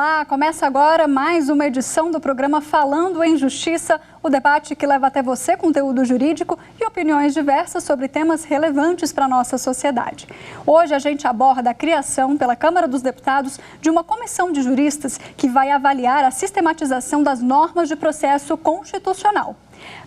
Olá, começa agora mais uma edição do programa Falando em Justiça, o debate que leva até você conteúdo jurídico e opiniões diversas sobre temas relevantes para a nossa sociedade. Hoje a gente aborda a criação pela Câmara dos Deputados de uma comissão de juristas que vai avaliar a sistematização das normas de processo constitucional.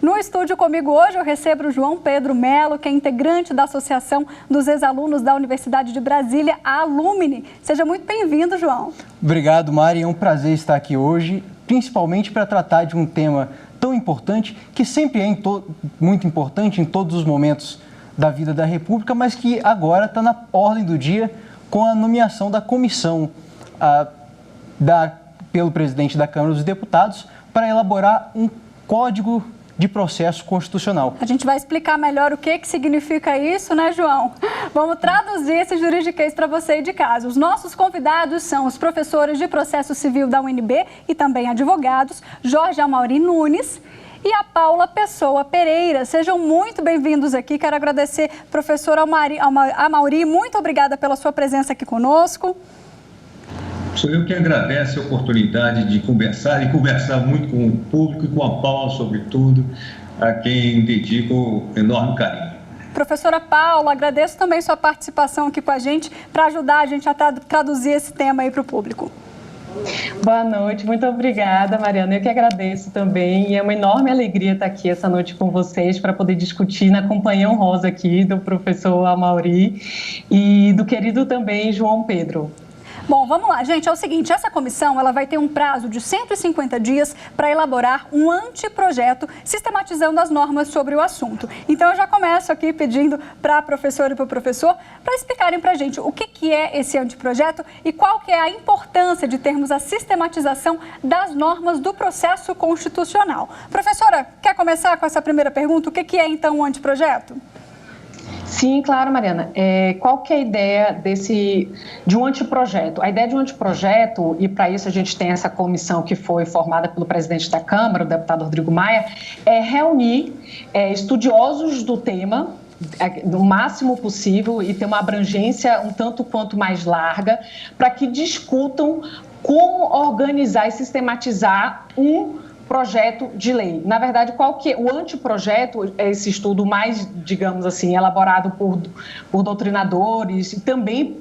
No estúdio comigo hoje eu recebo o João Pedro Melo, que é integrante da Associação dos Ex-Alunos da Universidade de Brasília, a Alumni. Seja muito bem-vindo, João. Obrigado, Mari. É um prazer estar aqui hoje, principalmente para tratar de um tema tão importante, que sempre é muito importante em todos os momentos da vida da República, mas que agora está na ordem do dia com a nomeação da comissão pelo presidente da Câmara dos Deputados para elaborar um código de processo constitucional. A gente vai explicar melhor o que significa isso, né, João? Vamos traduzir esse juridiquês para você aí de casa. Os nossos convidados são os professores de processo civil da UNB e também advogados, Jorge Amaury Nunes e a Paula Pessoa Pereira. Sejam muito bem-vindos aqui. Quero agradecer, professor Amaury, muito obrigada pela sua presença aqui conosco. Sou eu que agradeço a oportunidade de conversar e conversar muito com o público e com a Paula, sobretudo, a quem dedico enorme carinho. Professora Paula, agradeço também sua participação aqui com a gente para ajudar a gente a traduzir esse tema aí para o público. Boa noite, muito obrigada, Mariana. Eu que agradeço também e é uma enorme alegria estar aqui essa noite com vocês para poder discutir na companhia honrosa aqui do professor Amaury e do querido também João Pedro. Bom, vamos lá, gente. É o seguinte, essa comissão ela vai ter um prazo de 150 dias para elaborar um anteprojeto sistematizando as normas sobre o assunto. Então, eu já começo aqui pedindo para a professora e para o professor para explicarem para a gente o que é esse anteprojeto e qual que é a importância de termos a sistematização das normas do processo constitucional. Professora, quer começar com essa primeira pergunta? O que é, então, o anteprojeto? Sim, claro, Mariana. Qual que é a ideia de um anteprojeto? A ideia de um anteprojeto, e para isso a gente tem essa comissão que foi formada pelo presidente da Câmara, o deputado Rodrigo Maia, é reunir estudiosos do tema, no máximo possível, e ter uma abrangência um tanto quanto mais larga, para que discutam como organizar e sistematizar um projeto de lei. Na verdade, o anteprojeto é esse estudo mais, digamos assim, elaborado por doutrinadores e também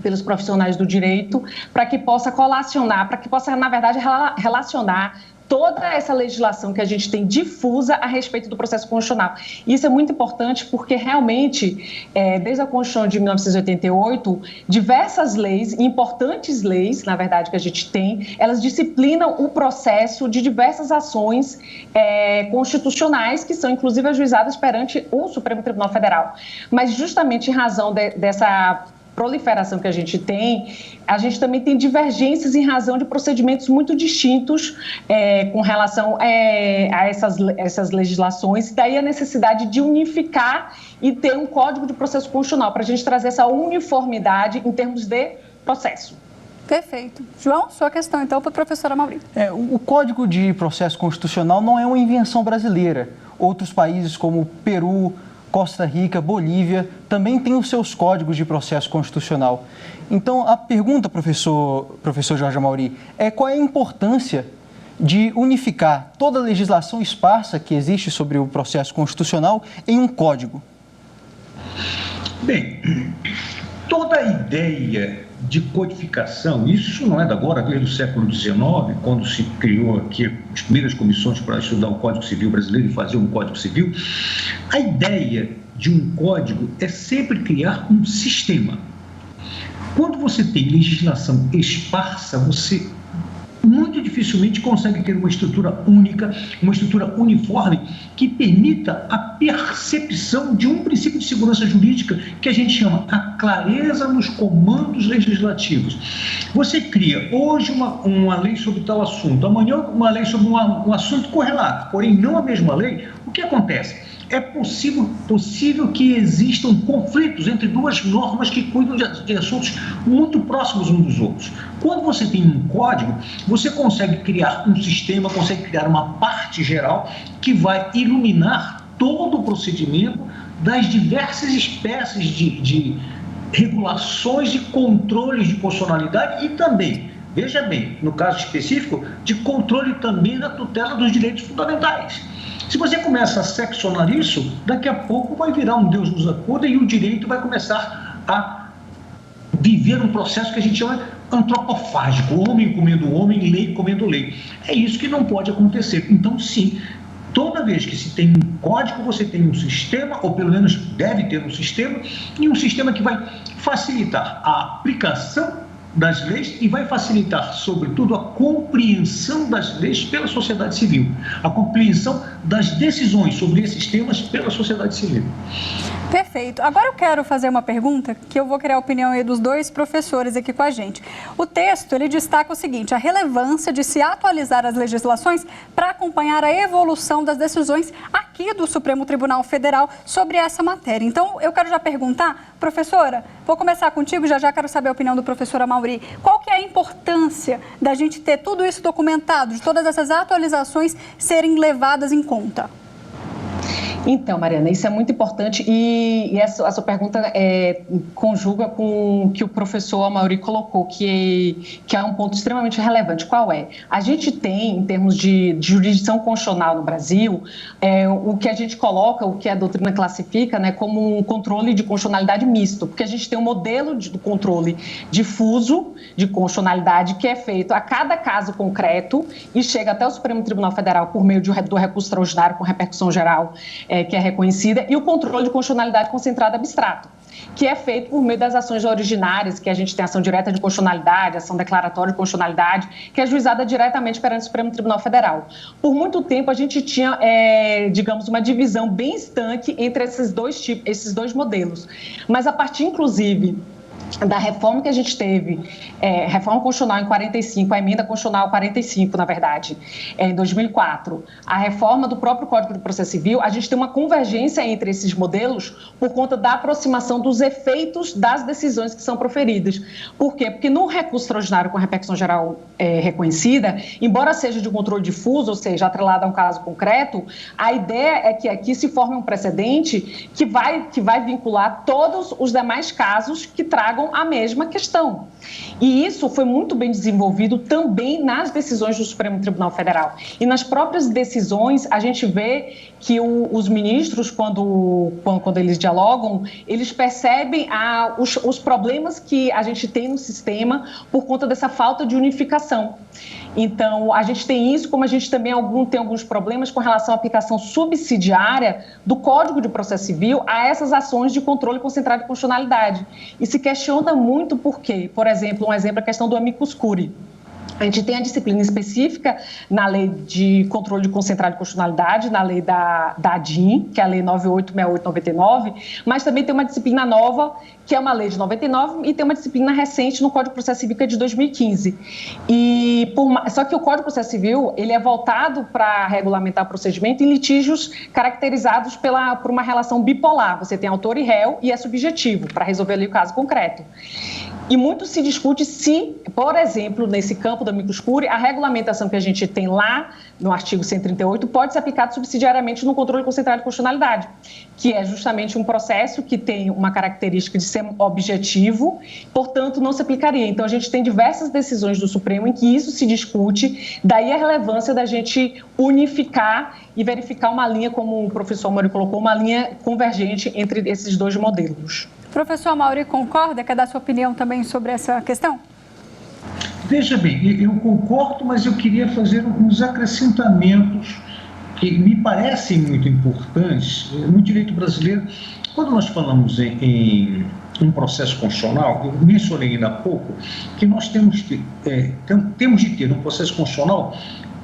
pelos profissionais do direito, para que possa colacionar, para que possa, na verdade, relacionar toda essa legislação que a gente tem difusa a respeito do processo constitucional. Isso é muito importante porque, realmente, desde a Constituição de 1988, diversas leis, importantes leis, na verdade, que a gente tem, elas disciplinam o processo de diversas ações constitucionais que são, inclusive, ajuizadas perante o Supremo Tribunal Federal. Mas, justamente em razão dessa proliferação que a gente também tem divergências em razão de procedimentos muito distintos com relação a essas legislações, daí a necessidade de unificar e ter um código de processo constitucional, para a gente trazer essa uniformidade em termos de processo. Perfeito. João, sua questão então para a professora Amaury. O Código de Processo Constitucional não é uma invenção brasileira. Outros países como Peru, Costa Rica, Bolívia, também têm os seus códigos de processo constitucional. Então, a pergunta, professor Jorge Amaury, é qual é a importância de unificar toda a legislação esparsa que existe sobre o processo constitucional em um código? Bem, toda a ideia de codificação, isso não é de agora, desde o século XIX, quando se criou aqui as primeiras comissões para estudar o Código Civil brasileiro e fazer um Código Civil. A ideia de um código é sempre criar um sistema. Quando você tem legislação esparsa, você muito dificilmente consegue ter uma estrutura única, uma estrutura uniforme que permita a percepção de um princípio de segurança jurídica que a gente chama a clareza nos comandos legislativos. Você cria hoje uma lei sobre tal assunto, amanhã uma lei sobre um assunto correlato, porém não a mesma lei. O que acontece? É possível que existam conflitos entre duas normas que cuidam de assuntos muito próximos uns dos outros. Quando você tem um código, você consegue criar um sistema, consegue criar uma parte geral que vai iluminar todo o procedimento das diversas espécies de regulações e controles de constitucionalidade e também veja bem, no caso específico, de controle também da tutela dos direitos fundamentais. Se você começa a seccionar isso, daqui a pouco vai virar um Deus nos acuda e o direito vai começar a viver um processo que a gente chama antropofágico, homem comendo homem, lei comendo lei. É isso que não pode acontecer. Então, sim, toda vez que se tem um código, você tem um sistema, ou pelo menos deve ter um sistema, e um sistema que vai facilitar a aplicação das leis e vai facilitar, sobretudo, a compreensão das leis pela sociedade civil, a compreensão das decisões sobre esses temas pela sociedade civil. Perfeito. Agora eu quero fazer uma pergunta que eu vou querer a opinião aí dos dois professores aqui com a gente. O texto, ele destaca o seguinte: a relevância de se atualizar as legislações para acompanhar a evolução das decisões aqui do Supremo Tribunal Federal sobre essa matéria. Então, eu quero já perguntar, professora, vou começar contigo, já quero saber a opinião do professor Amaury. Qual que é a importância da gente ter tudo isso documentado, de todas essas atualizações serem levadas em conta? Então, Mariana, isso é muito importante e a sua pergunta conjuga com o que o professor Amaury colocou, que é um ponto extremamente relevante. Qual é? A gente tem, em termos de jurisdição constitucional no Brasil, o que a gente coloca, o que a doutrina classifica, né, como um controle de constitucionalidade misto, porque a gente tem um modelo do controle difuso de constitucionalidade que é feito a cada caso concreto e chega até o Supremo Tribunal Federal por meio do recurso extraordinário com repercussão geral, que é reconhecida, e o controle de constitucionalidade concentrado abstrato, que é feito por meio das ações originárias, que a gente tem ação direta de constitucionalidade, ação declaratória de constitucionalidade, que é juizada diretamente perante o Supremo Tribunal Federal. Por muito tempo, a gente tinha, digamos, uma divisão bem estanque entre esses dois modelos. Mas a partir, inclusive, da reforma que a gente teve, reforma constitucional em 45, a emenda constitucional 45, na verdade, em 2004, a reforma do próprio Código de Processo Civil, a gente tem uma convergência entre esses modelos por conta da aproximação dos efeitos das decisões que são proferidas. Por quê? Porque no recurso extraordinário com repercussão geral reconhecida, embora seja de controle difuso, ou seja, atrelado a um caso concreto, a ideia é que aqui se forme um precedente que vai vincular todos os demais casos que tragam a mesma questão. E isso foi muito bem desenvolvido também nas decisões do Supremo Tribunal Federal. E nas próprias decisões, a gente vê que os ministros, quando eles dialogam, eles percebem os problemas que a gente tem no sistema por conta dessa falta de unificação. Então, a gente tem isso, como a gente também tem alguns problemas com relação à aplicação subsidiária do Código de Processo Civil a essas ações de controle concentrado de constitucionalidade. E se questiona muito por quê. Por exemplo, é a questão do amicus curiae. A gente tem a disciplina específica na lei de controle de concentrado de constitucionalidade, na lei da ADIM, que é a lei 9868/99, mas também tem uma disciplina nova, que é uma lei de 99, e tem uma disciplina recente no Código de Processo Civil, que é de 2015. Só que o Código de Processo Civil, ele é voltado para regulamentar o procedimento em litígios caracterizados por uma relação bipolar. Você tem autor e réu e é subjetivo, para resolver ali o caso concreto. E muito se discute se, por exemplo, nesse campo do amicus curiae, a regulamentação que a gente tem lá no artigo 138 pode ser aplicada subsidiariamente no controle concentrado de constitucionalidade, que é justamente um processo que tem uma característica de ser objetivo, portanto, não se aplicaria. Então, a gente tem diversas decisões do Supremo em que isso se discute, daí a relevância da gente unificar e verificar uma linha, como o professor Amaury colocou, uma linha convergente entre esses dois modelos. Professor Amaury, concorda? Quer dar sua opinião também sobre essa questão? Veja bem, eu concordo, mas eu queria fazer uns acrescentamentos que me parecem muito importantes no direito brasileiro. Quando nós falamos em um processo constitucional, eu mencionei ainda há pouco que nós temos de ter no processo constitucional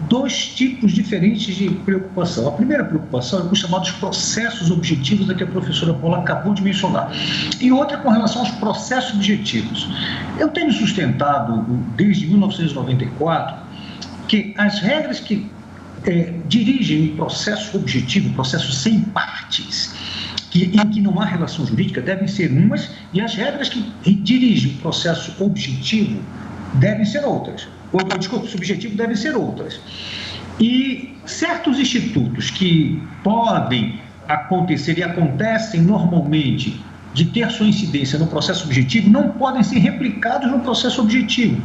dois tipos diferentes de preocupação. A primeira preocupação é com os chamados processos objetivos, da que a professora Paula acabou de mencionar, e outra com relação aos processos subjetivos. Eu tenho sustentado, desde 1994, que as regras que dirigem o processo objetivo, processo sem partes, em que não há relação jurídica, devem ser umas, e as regras que dirigem o processo objetivo devem ser outras. Desculpa, subjetivo devem ser outras. E certos institutos que podem acontecer e acontecem normalmente de ter sua incidência no processo subjetivo não podem ser replicados no processo objetivo.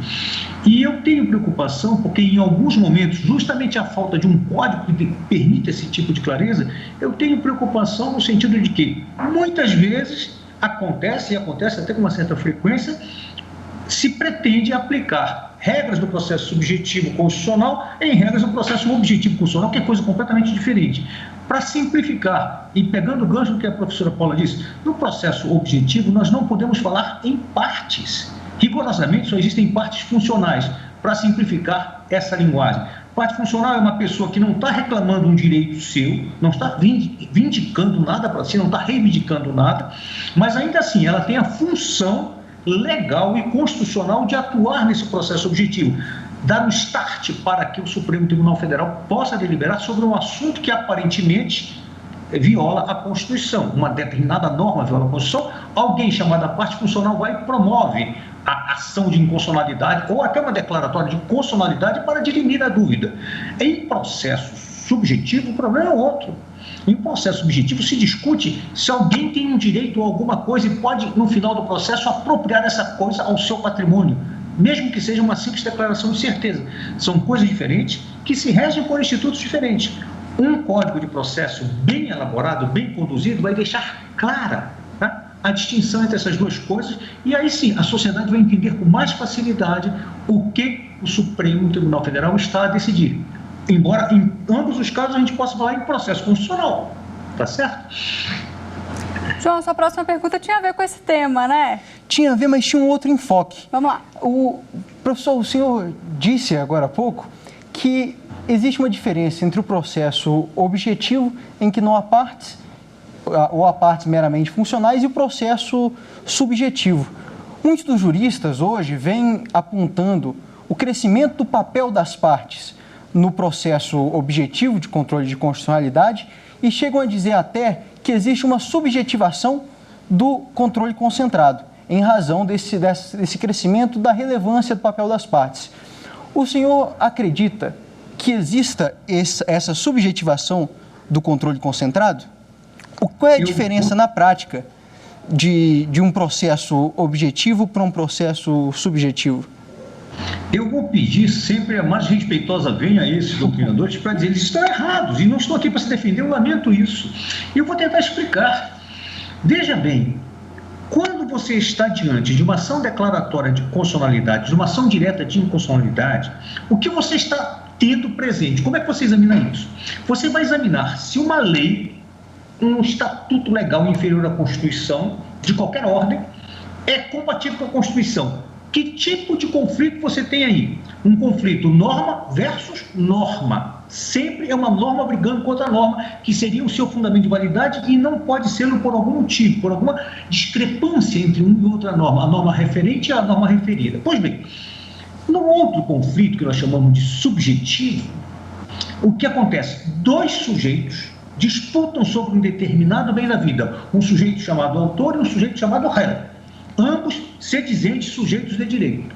E eu tenho preocupação porque, em alguns momentos, justamente a falta de um código que permita esse tipo de clareza, eu tenho preocupação no sentido de que, muitas vezes, acontece, e acontece até com uma certa frequência, se pretende aplicar regras do processo subjetivo constitucional em regras do processo objetivo constitucional, que é coisa completamente diferente. Para simplificar, e pegando o gancho do que a professora Paula disse, no processo objetivo nós não podemos falar em partes. Rigorosamente só existem partes funcionais, para simplificar essa linguagem. Parte funcional é uma pessoa que não está reclamando um direito seu, não está vindicando nada para si, não está reivindicando nada, mas ainda assim ela tem a função legal e constitucional de atuar nesse processo objetivo, dar um start para que o Supremo Tribunal Federal possa deliberar sobre um assunto que aparentemente viola a Constituição, uma determinada norma viola a Constituição, alguém chamado a parte funcional vai e promove a ação de inconstitucionalidade ou até uma declaratória de constitucionalidade para dirimir a dúvida. Em processo subjetivo, o problema é outro. Em processo subjetivo se discute se alguém tem um direito a alguma coisa e pode, no final do processo, apropriar essa coisa ao seu patrimônio, mesmo que seja uma simples declaração de certeza. São coisas diferentes que se regem por institutos diferentes. Um código de processo bem elaborado, bem conduzido, vai deixar clara, tá, a distinção entre essas duas coisas, e aí sim a sociedade vai entender com mais facilidade o que o Supremo Tribunal Federal está a decidir. Embora em ambos os casos a gente possa falar em processo constitucional, tá certo? João, sua próxima pergunta tinha a ver com esse tema, né? Tinha a ver, mas tinha um outro enfoque. Vamos lá. Professor, o senhor disse agora há pouco que existe uma diferença entre o processo objetivo, em que não há partes, ou há partes meramente funcionais, e o processo subjetivo. Muitos dos juristas hoje vêm apontando o crescimento do papel das partes no processo objetivo de controle de constitucionalidade e chegam a dizer até que existe uma subjetivação do controle concentrado, em razão desse crescimento da relevância do papel das partes. O senhor acredita que exista essa subjetivação do controle concentrado? Qual é a diferença na prática de um processo objetivo para um processo subjetivo? Eu vou pedir sempre a mais respeitosa venha a esses doutrinadores para dizer eles estão errados e não estou aqui para se defender, eu lamento isso. E eu vou tentar explicar. Veja bem, quando você está diante de uma ação declaratória de constitucionalidade, de uma ação direta de inconstitucionalidade, o que você está tendo presente? Como é que você examina isso? Você vai examinar se uma lei, um estatuto legal inferior à Constituição, de qualquer ordem, é compatível com a Constituição. Que tipo de conflito você tem aí? Um conflito norma versus norma. Sempre é uma norma brigando contra a norma, que seria o seu fundamento de validade e não pode ser por algum motivo, por alguma discrepância entre uma e outra norma, a norma referente e a norma referida. Pois bem, no outro conflito que nós chamamos de subjetivo, o que acontece? Dois sujeitos disputam sobre um determinado bem da vida, um sujeito chamado autor e um sujeito chamado réu. Ambos sedizentes sujeitos de direito.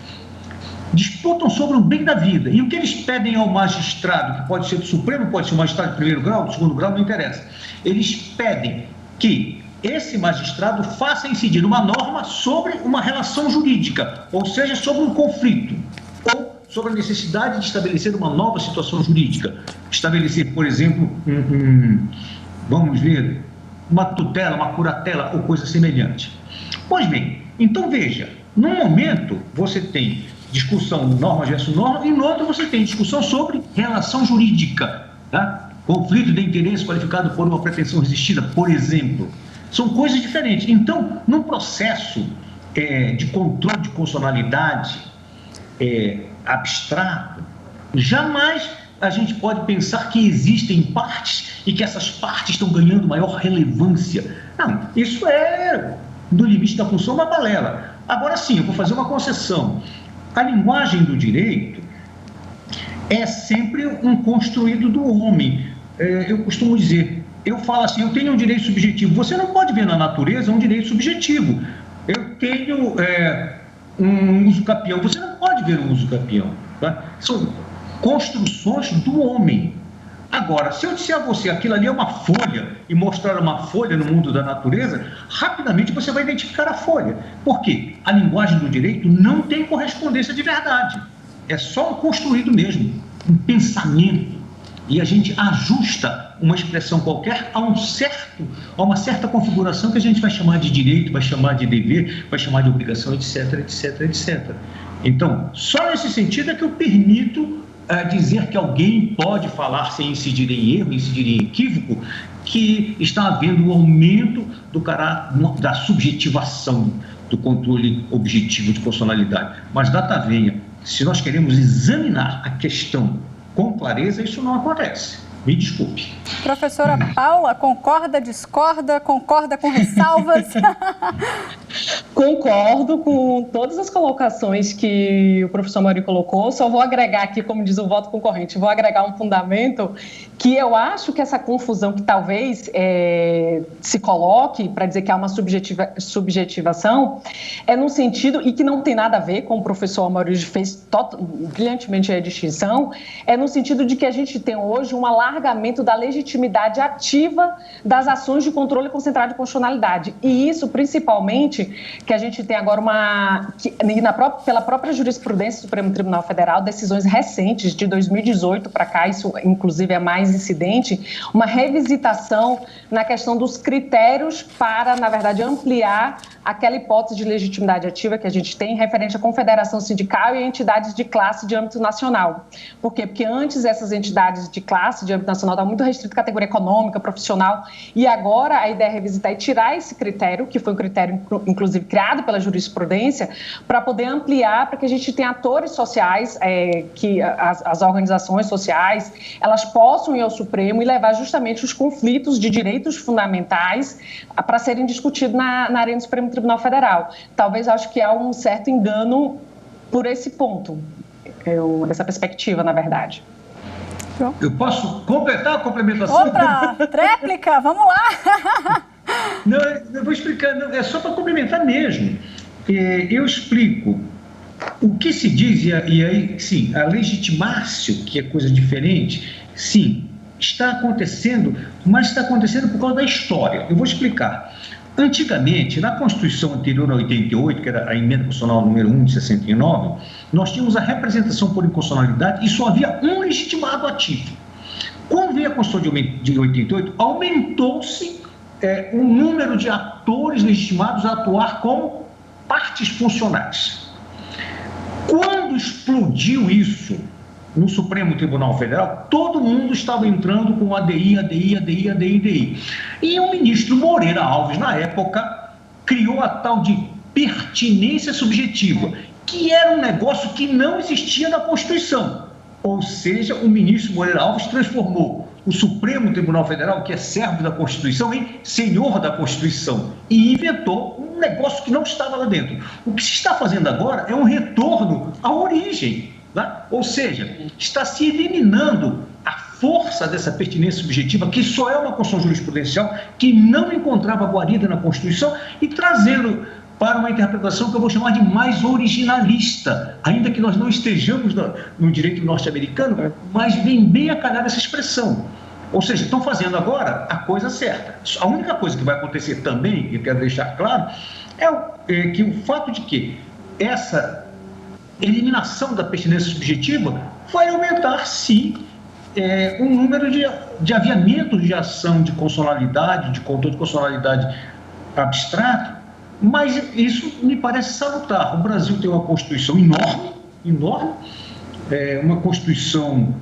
Disputam sobre um bem da vida. E o que eles pedem ao magistrado, que pode ser do Supremo, pode ser um magistrado de primeiro grau, de segundo grau, não interessa. Eles pedem que esse magistrado faça incidir uma norma sobre uma relação jurídica, ou seja, sobre um conflito, ou sobre a necessidade de estabelecer uma nova situação jurídica. Estabelecer, por exemplo, vamos ver, uma tutela, uma curatela ou coisa semelhante. Pois bem, então veja, num momento você tem discussão norma versus norma e no outro você tem discussão sobre relação jurídica, tá? Conflito de interesse qualificado por uma pretensão resistida, por exemplo. São coisas diferentes. Então, num processo de controle de constitucionalidade abstrato, jamais a gente pode pensar que existem partes e que essas partes estão ganhando maior relevância. Não, isso é do limite da função uma balela. Agora sim, eu vou fazer uma concessão. A linguagem do direito é sempre um construído do homem. Eu costumo dizer, eu falo assim, eu tenho um direito subjetivo. Você não pode ver na natureza um direito subjetivo. Eu tenho um uso capião. Você não pode ver um uso capião. Tá? São construções do homem. Agora, se eu disser a você aquilo ali é uma folha e mostrar uma folha no mundo da natureza, rapidamente você vai identificar a folha. Por quê? A linguagem do direito não tem correspondência de verdade. É só um construído mesmo, um pensamento. E a gente ajusta uma expressão qualquer a uma certa configuração que a gente vai chamar de direito, vai chamar de dever, vai chamar de obrigação, etc, etc, etc. Então, só nesse sentido é que eu permito dizer que alguém pode falar sem incidir em erro, incidir em equívoco, que está havendo um aumento do caráter, da subjetivação do controle objetivo de constitucionalidade. Mas, data venha, se nós queremos examinar a questão com clareza, isso não acontece. Me desculpe. Professora Paula, concorda, discorda, concorda com ressalvas? Concordo com todas as colocações que o professor Amaury colocou, só vou agregar aqui, como diz o voto concorrente, vou agregar um fundamento que eu acho que essa confusão que talvez se coloque para dizer que há uma subjetivação é no sentido, e que não tem nada a ver com o professor Amaury fez brilhantemente a distinção, é no sentido de que a gente tem hoje um alargamento da legitimidade ativa das ações de controle concentrado de constitucionalidade. E isso, principalmente, que a gente tem agora pela própria jurisprudência do Supremo Tribunal Federal, decisões recentes, de 2018 para cá, isso inclusive é mais incidente, uma revisitação na questão dos critérios para, na verdade, ampliar aquela hipótese de legitimidade ativa que a gente tem referente à confederação sindical e a entidades de classe de âmbito nacional. Por quê? Porque antes essas entidades de classe de âmbito nacional estavam muito restritas à categoria econômica, profissional, e agora a ideia é revisitar e tirar esse critério, que foi um critério, inclusive, criado pela jurisprudência, para poder ampliar, para que a gente tenha atores sociais, que as organizações sociais, elas possam ir ao Supremo e levar justamente os conflitos de direitos fundamentais para serem discutidos na arena do Supremo Tribunal Federal. Talvez acho que há um certo engano por esse ponto, essa perspectiva, na verdade. Eu posso completar a complementação? Opa, tréplica, vamos lá! Não, eu vou explicar, é só para complementar mesmo. Eu explico o que se diz, e aí, sim, a legitimácio, que é coisa diferente, sim, está acontecendo, mas está acontecendo por causa da história. Eu vou explicar. Antigamente, na Constituição anterior a 88, que era a emenda constitucional número 1 de 69, nós tínhamos a representação por inconstitucionalidade e só havia um legitimado ativo. Quando veio a Constituição de 88, aumentou-se o número de atores legitimados a atuar como partes funcionais. Quando explodiu isso no Supremo Tribunal Federal, todo mundo estava entrando com ADI. E o ministro Moreira Alves, na época, criou a tal de pertinência subjetiva, que era um negócio que não existia na Constituição. Ou seja, o ministro Moreira Alves transformou o Supremo Tribunal Federal, que é servo da Constituição, em senhor da Constituição, e inventou um negócio que não estava lá dentro. O que se está fazendo agora é um retorno à origem. Ou seja, está se eliminando a força dessa pertinência subjetiva, que só é uma construção jurisprudencial, que não encontrava guarida na Constituição, e trazendo para uma interpretação que eu vou chamar de mais originalista, ainda que nós não estejamos no direito norte-americano, mas vem bem a calhar essa expressão. Ou seja, estão fazendo agora a coisa certa. A única coisa que vai acontecer também, que eu quero deixar claro, é que o fato de que essa eliminação da pertinência subjetiva vai aumentar, sim, o número de aviamentos de ação de constitucionalidade, de controle de constitucionalidade abstrato, mas isso me parece salutar. O Brasil tem uma Constituição enorme, uma Constituição,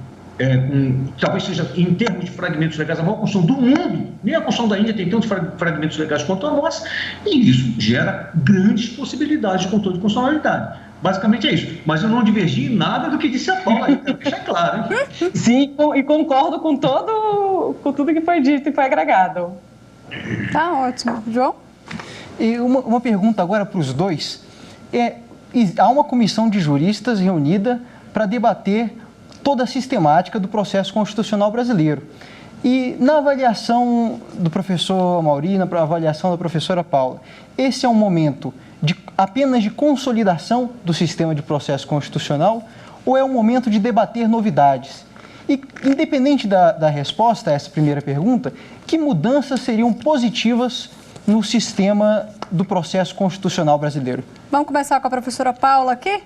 talvez seja, em termos de fragmentos legais, a maior Constituição do mundo. Nem a Constituição da Índia tem tantos fragmentos legais quanto a nossa, e isso gera grandes possibilidades de controle de constitucionalidade. Basicamente é isso. Mas eu não divergi em nada do que disse a Paula, deixa claro, hein? Sim, e concordo com tudo que foi dito e foi agregado. Tá ótimo. João? E uma pergunta agora para os dois. Há uma comissão de juristas reunida para debater toda a sistemática do processo constitucional brasileiro. E na avaliação do professor Amaury, na avaliação da professora Paula, esse é um momento apenas de consolidação do sistema de processo constitucional ou é um momento de debater novidades? E, independente da resposta a essa primeira pergunta, que mudanças seriam positivas no sistema do processo constitucional brasileiro? Vamos começar com a professora Paula aqui?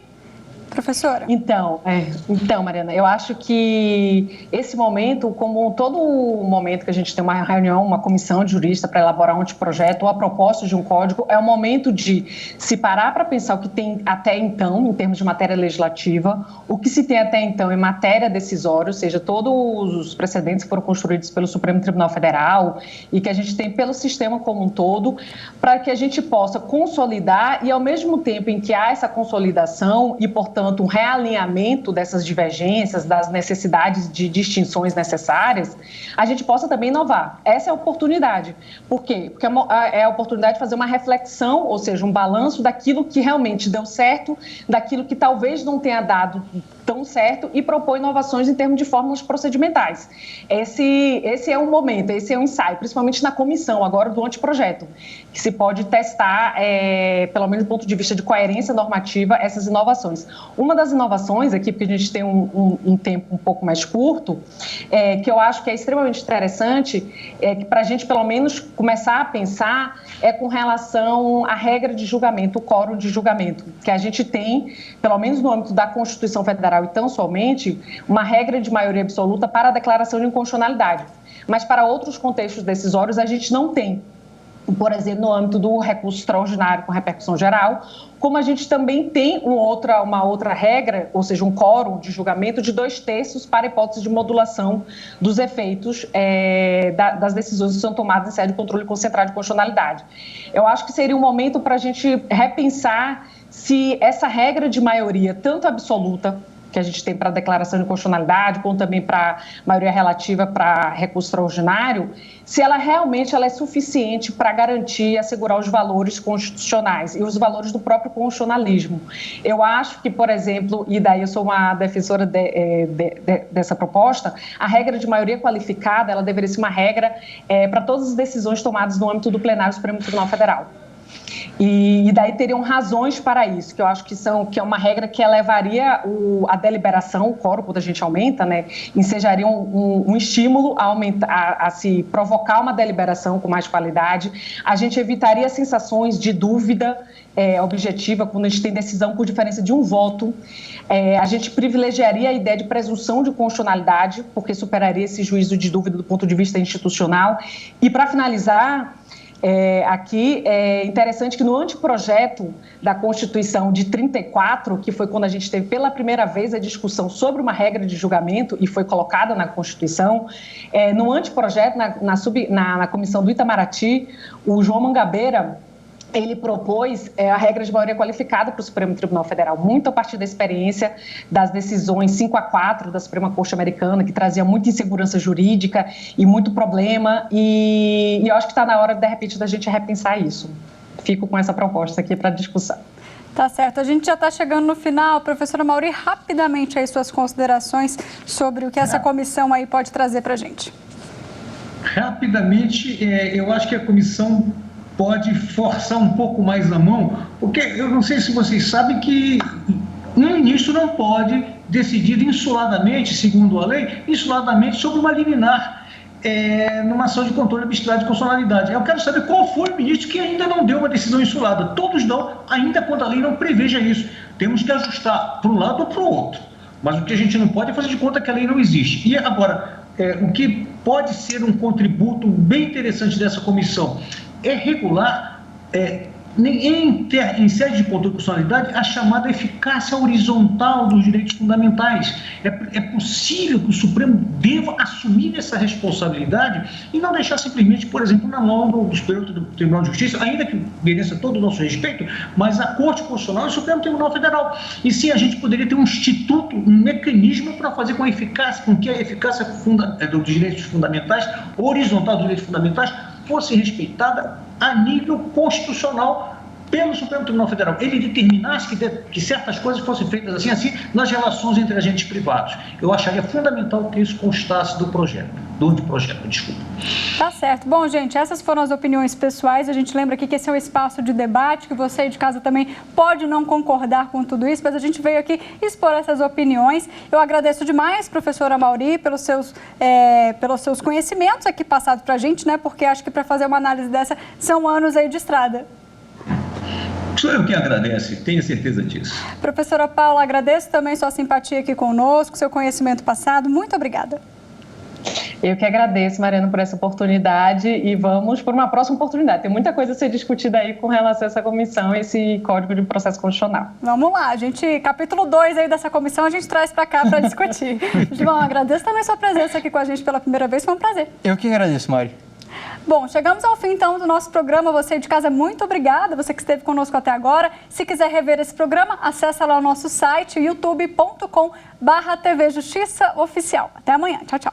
Professora? Então, Mariana, eu acho que esse momento, como todo momento que a gente tem uma reunião, uma comissão de jurista para elaborar um anteprojeto ou a proposta de um código, é o momento de se parar para pensar o que tem até então, em termos de matéria legislativa, o que se tem até então em matéria decisória, ou seja, todos os precedentes que foram construídos pelo Supremo Tribunal Federal e que a gente tem pelo sistema como um todo, para que a gente possa consolidar e, ao mesmo tempo em que há essa consolidação e, portanto, um realinhamento dessas divergências, das necessidades de distinções necessárias, a gente possa também inovar. Essa é a oportunidade. Por quê? Porque é a oportunidade de fazer uma reflexão, ou seja, um balanço daquilo que realmente deu certo, daquilo que talvez não tenha dado tão certo e propor inovações em termos de fórmulas procedimentais. Esse é o momento, esse é o ensaio, principalmente na comissão agora do anteprojeto, que se pode testar, pelo menos do ponto de vista de coerência normativa, essas inovações. Uma das inovações aqui, porque a gente tem um tempo um pouco mais curto, que eu acho que é extremamente interessante, que para a gente pelo menos começar a pensar, é com relação à regra de julgamento, o quórum de julgamento, que a gente tem, pelo menos no âmbito da Constituição Federal e tão somente, uma regra de maioria absoluta para a declaração de inconstitucionalidade. Mas para outros contextos decisórios a gente não tem. Por exemplo, no âmbito do recurso extraordinário com repercussão geral, como a gente também tem uma outra regra, ou seja, um quórum de julgamento de 2/3 para a hipótese de modulação dos efeitos das decisões que são tomadas em sede de controle concentrado de constitucionalidade. Eu acho que seria um momento para a gente repensar se essa regra de maioria, tanto absoluta, que a gente tem para a declaração de inconstitucionalidade, como também para maioria relativa para recurso extraordinário, se ela realmente é suficiente para garantir e assegurar os valores constitucionais e os valores do próprio constitucionalismo. Eu acho que, por exemplo, e daí eu sou uma defensora dessa proposta, a regra de maioria qualificada, ela deveria ser uma regra para todas as decisões tomadas no âmbito do plenário do Supremo Tribunal Federal. E daí teriam razões para isso, que eu acho que é uma regra que elevaria a deliberação, o quórum, quando a gente aumenta, né, ensejaria um estímulo a se provocar uma deliberação com mais qualidade. A gente evitaria sensações de dúvida objetiva quando a gente tem decisão por diferença de um voto. A gente privilegiaria a ideia de presunção de constitucionalidade, porque superaria esse juízo de dúvida do ponto de vista institucional. E, para finalizar, aqui é interessante que no anteprojeto da Constituição de 34, que foi quando a gente teve pela primeira vez a discussão sobre uma regra de julgamento e foi colocada na Constituição, no anteprojeto, na comissão do Itamaraty, o João Mangabeira, ele propôs a regra de maioria qualificada para o Supremo Tribunal Federal, muito a partir da experiência das decisões 5-4 da Suprema Corte Americana, que trazia muita insegurança jurídica e muito problema, e eu acho que está na hora, de repente, da gente repensar isso. Fico com essa proposta aqui para discussão. Tá certo. A gente já está chegando no final. Professora Mauri, rapidamente aí suas considerações sobre o que essa comissão aí pode trazer para a gente. Rapidamente, eu acho que a comissão pode forçar um pouco mais a mão, porque eu não sei se vocês sabem que um ministro não pode decidir insuladamente, segundo a lei, insuladamente sobre uma liminar numa ação de controle arbitrário de constitucionalidade. Eu quero saber qual foi o ministro que ainda não deu uma decisão insulada. Todos dão, ainda quando a lei não preveja isso. Temos que ajustar para um lado ou para o outro. Mas o que a gente não pode é fazer de conta que a lei não existe. E agora, o que pode ser um contributo bem interessante dessa comissão é regular, em sede de controle de constitucionalidade, a chamada eficácia horizontal dos direitos fundamentais. É possível que o Supremo deva assumir essa responsabilidade e não deixar simplesmente, por exemplo, na mão do Superior Tribunal de Justiça, ainda que mereça todo o nosso respeito, mas a Corte Constitucional e o Supremo Tribunal Federal. E sim, a gente poderia ter um instituto, um mecanismo para fazer com que a eficácia dos direitos fundamentais, horizontal dos direitos fundamentais, fosse respeitada a nível constitucional pelo Supremo Tribunal Federal. Ele determinasse que certas coisas fossem feitas assim nas relações entre agentes privados. Eu acharia fundamental que isso constasse do projeto. do anteprojeto, desculpa. Tá certo. Bom, gente, essas foram as opiniões pessoais. A gente lembra aqui que esse é um espaço de debate, que você aí de casa também pode não concordar com tudo isso, mas a gente veio aqui expor essas opiniões. Eu agradeço demais, professora Mauri, pelos seus conhecimentos aqui passados para a gente, né? Porque acho que para fazer uma análise dessa são anos aí de estrada. Sou eu quem agradece, tenha certeza disso. Professora Paula, agradeço também sua simpatia aqui conosco, seu conhecimento passado. Muito obrigada. Eu que agradeço, Mariana, por essa oportunidade e vamos por uma próxima oportunidade. Tem muita coisa a ser discutida aí com relação a essa comissão, esse Código de Processo Constitucional. Vamos lá, capítulo 2 aí dessa comissão a gente traz para cá para discutir. João, agradeço também sua presença aqui com a gente pela primeira vez, foi um prazer. Eu que agradeço, Mari. Bom, chegamos ao fim, então, do nosso programa. Você de casa, muito obrigada. Você que esteve conosco até agora. Se quiser rever esse programa, acessa lá o nosso site, youtube.com/TV Justiça Oficial. Até amanhã. Tchau, tchau.